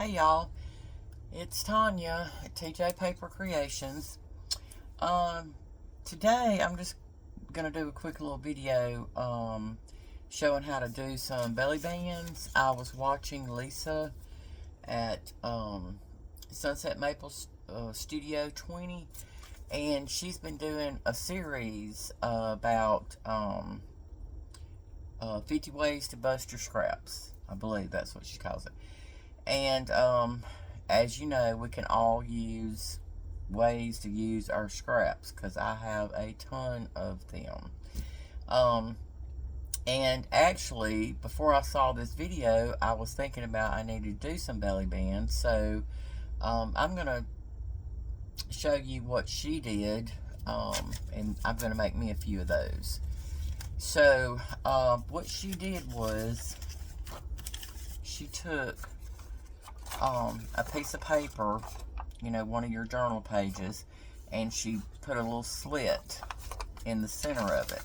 Hey y'all, it's Tanya at TJ Paper Creations. Um, Today I'm just gonna do a quick little video showing how to do some belly bands. I was watching Lisa at Sunset Maple Studio 20, and she's been doing a series about 50 ways to bust your scraps. I believe that's what she calls it. And as you know, we can all use ways to use our scraps because I have a ton of them. Um, and actually, before I saw this video, I was thinking about I needed to do some belly bands. So I'm going to show you what she did, and I'm going to make me a few of those. So what she did was she took a piece of paper, one of your journal pages, and she put a little slit in the center of it,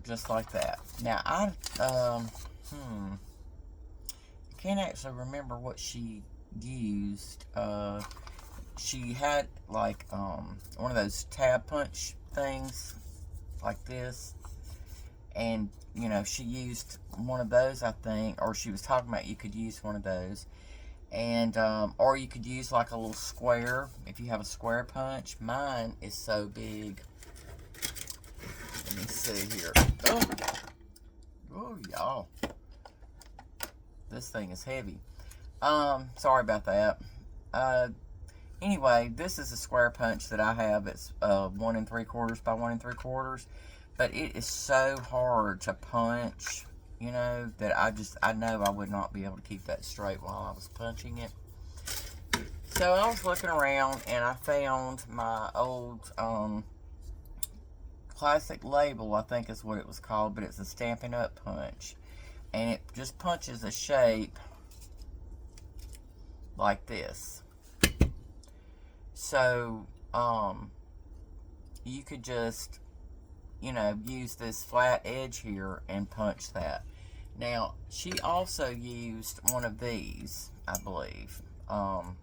just like that. Now, I can't actually remember what she used. She had, like, one of those tab punch things, like this, and she used one of those, I think, or she was talking about you could use one of those, and or you could use like a little square if you have a square punch. Mine is so big. Let me see here. Oh, y'all, this thing is heavy. Sorry about that. Anyway, this is a square punch that I have. It's 1 3/4 by 1 3/4. But it is so hard to punch, that I know I would not be able to keep that straight while I was punching it. So I was looking around and I found my old classic label, I think is what it was called, but it's a Stampin' Up punch. And it just punches a shape like this. So, you could just use this flat edge here and punch that. Now, she also used one of these, I believe. And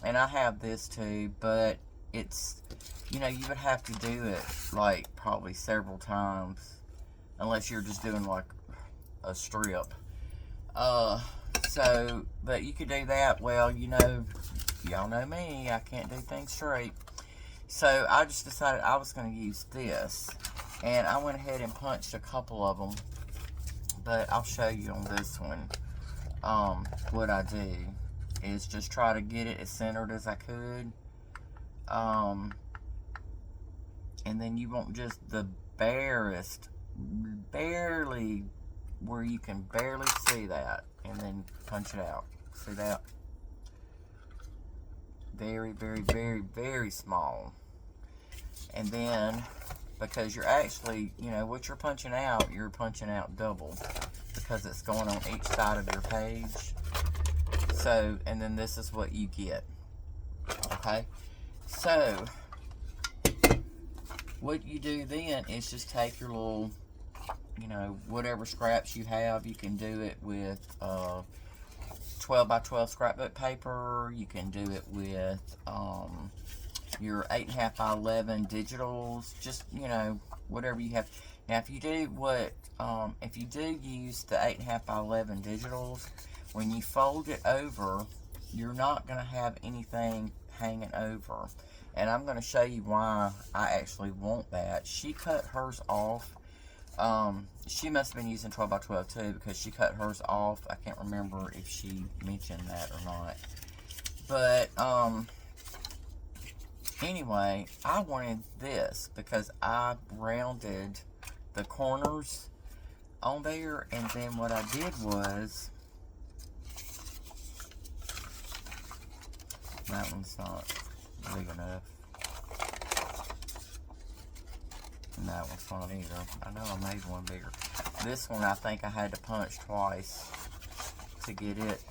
I have this too, but it's, you would have to do it like probably several times, unless you're just doing like a strip. But you could do that. Well, y'all know me, I can't do things straight. So I just decided I was going to use this. And I went ahead and punched a couple of them. But I'll show you on this one. What I do is just try to get it as centered as I could. And then you want just the barest, barely, where you can barely see that. And then punch it out. See that? Very, very, very, very small. And then, because you're actually, what you're punching out double, because it's going on each side of your page. So, and then this is what you get. Okay? So, what you do then is just take your little, whatever scraps you have. You can do it with 12 by 12 scrapbook paper. You can do it with your 8.5 by 11 digitals. Just, whatever you have. Now, if you do use the 8.5 by 11 digitals, when you fold it over, you're not going to have anything hanging over. And I'm going to show you why I actually want that. She cut hers off. She must have been using 12 by 12 too, because she cut hers off. I can't remember if she mentioned that or not. But, anyway, I wanted this because I rounded the corners on there. And then what I did was, that one's not big enough. And that one's not either. I know I made one bigger. This one I think I had to punch twice to get it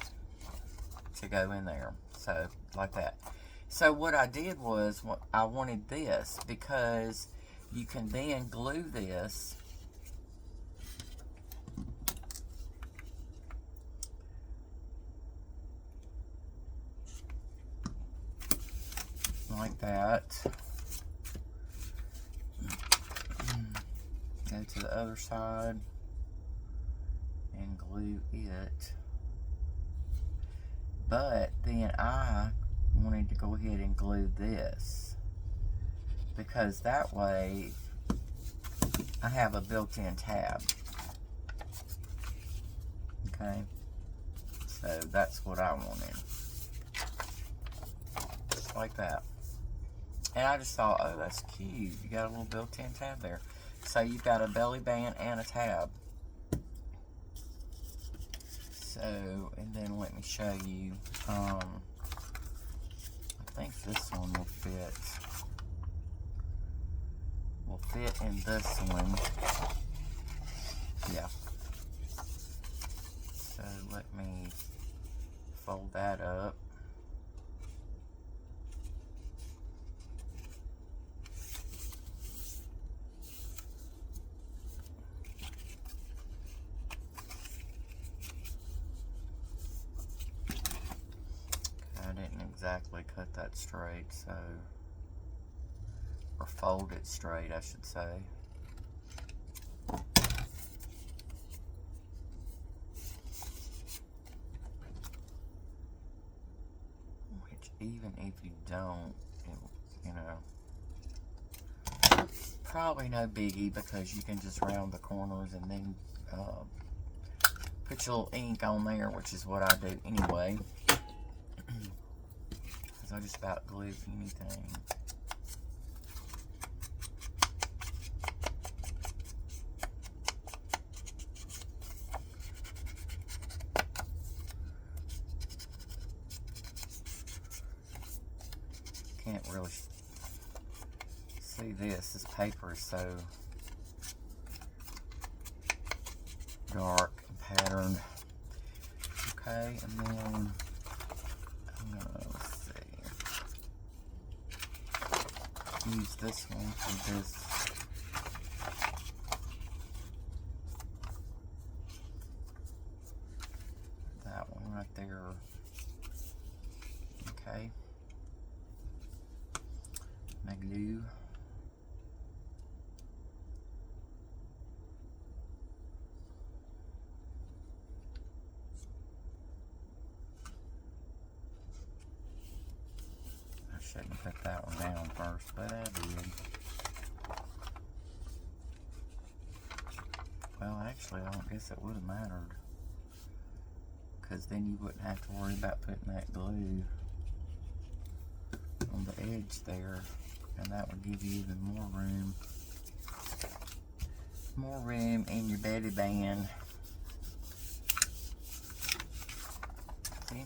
to go in there. So, like that. So what I did was, I wanted this because you can then glue this like that. Go to the other side and glue it. But then I wanted to go ahead and glue this, because that way I have a built-in tab. Okay, so that's what I wanted, just like that. And I just thought, oh, that's cute. You got a little built-in tab there. So you've got a belly band and a tab. So, and then let me show you. I think this one will fit. Will fit in this one. Yeah. So let me fold that up. I didn't exactly cut that straight, so, or fold it straight, I should say. Which, even if you don't, you know, probably no biggie, because you can just round the corners and then put your little ink on there, which is what I do anyway. Because I just about glue anything. Can't really see this. This paper is so dark and patterned. Okay, and then I'm gonna, let's see, use this one for this. That one right there. Okay. My glue. I shouldn't put that one down first, but I did. Well, actually, I don't guess it would have mattered, because then you wouldn't have to worry about putting that glue on the edge there, and that would give you even more room. More room in your belly band. See?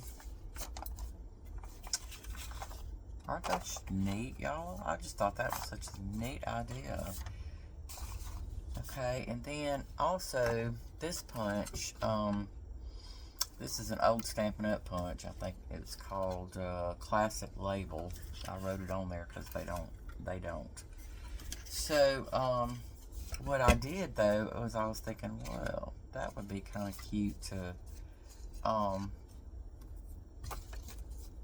Aren't that neat, y'all? I just thought that was such a neat idea. Okay, and then also this punch, this is an old Stampin' Up! Punch. I think it's called Classic Label. I wrote it on there because they don't. So, what I did though was I was thinking, well, that would be kind of cute to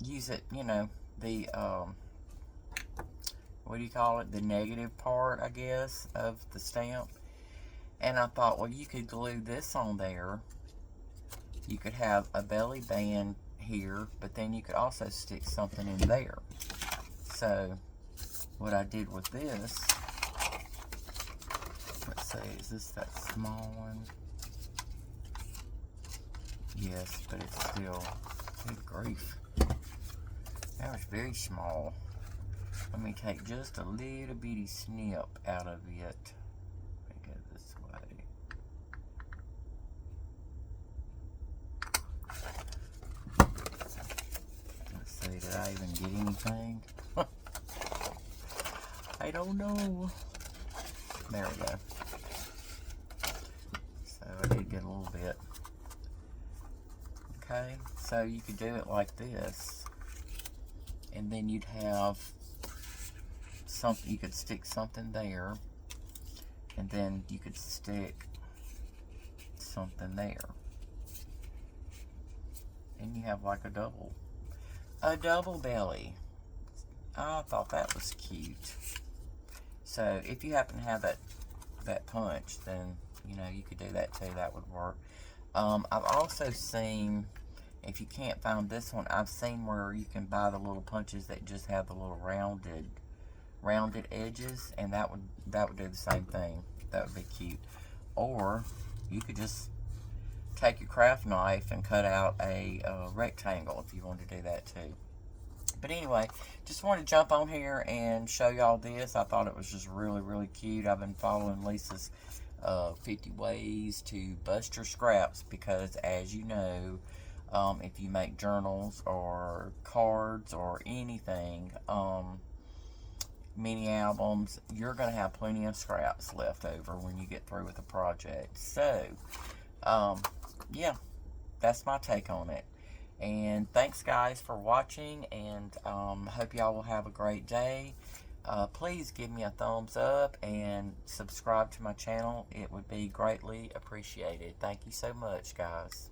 use it, you know, the what do you call it, the negative part, I guess, of the stamp. And I thought, well, you could glue this on there. You could have a belly band here, but then you could also stick something in there. So what I did with this, let's see, is this that small one? Yes, but it's still, good grief. That was very small. Let me take just a little bitty snip out of it. Let me go this way. Let's see, did I even get anything? I don't know. There we go. So I did get a little bit. Okay, so you could do it like this, and then you'd have something, you could stick something there, and then you could stick something there, and you have like a double belly. I thought that was cute. So if you happen to have that punch, then you know you could do that too. That would work. I've also seen, if you can't find this one, I've seen where you can buy the little punches that just have the little rounded edges, and that would do the same thing. That would be cute. Or you could just take your craft knife and cut out a rectangle if you want to do that too. But anyway, just wanted to jump on here and show y'all this. I thought it was just really, really cute. I've been following Lisa's 50 ways to bust your scraps, because as you know, if you make journals or cards or anything, mini albums, you're going to have plenty of scraps left over when you get through with the project. So, yeah, that's my take on it. And thanks, guys, for watching, and hope y'all will have a great day. Please give me a thumbs up and subscribe to my channel. It would be greatly appreciated. Thank you so much, guys.